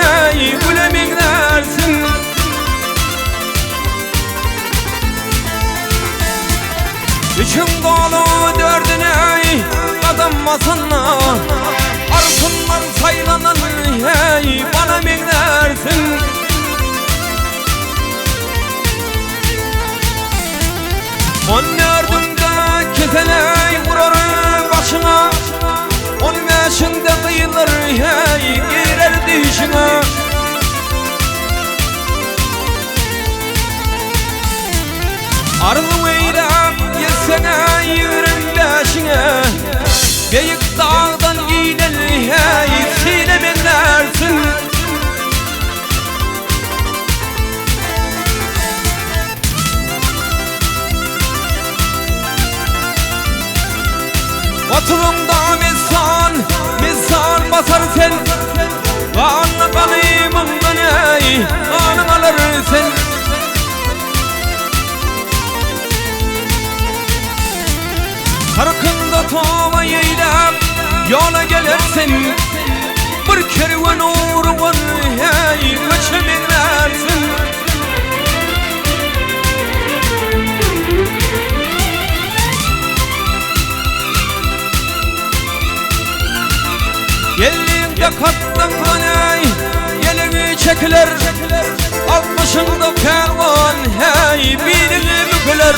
hey gülemin dersin. İçim dolu derdine kadınmasana, arasından saylanan hey bana minlersin. On dördünde kefeley vurur başına, 15'inde kıyılır hey girer dişine. Arzu eylem yesene yürün beşine, büyük dağdan iğneli hey sinemin dersin. Oturumda misal basar sen, kanlı kanımından ey kanım alır sen. Farkında tova yeylem yola gelirsin, bir kervan uğrun hey göçeminlersin. Elinde katlıklan ey elini çekilir, 60'ında kervan hey birini bükülür.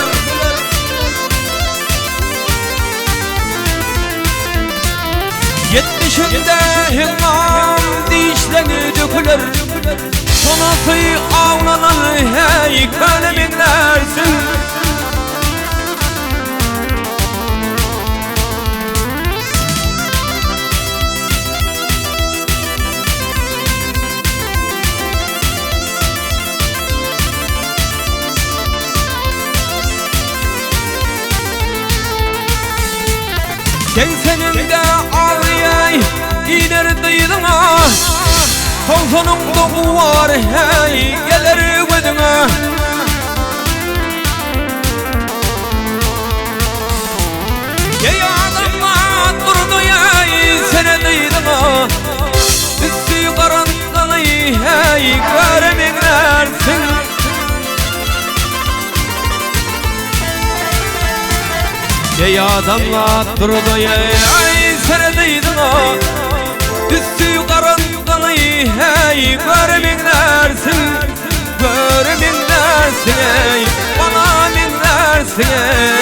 Yetmişinde himam dişleri dökülür, sonası ağlanan hey kalemin dersin. Sen senin de ağrıyay iner dıydına, son sonunda bu var hey gelir ödüne. Ey adamlar durdu yay sene dıydına, üstü karanlığı hey göreminlersin. Ey adamlar durdu ey senedeydin o, üstü karanlığı hey görminlersin, görminlersin ey bana minlersin ey.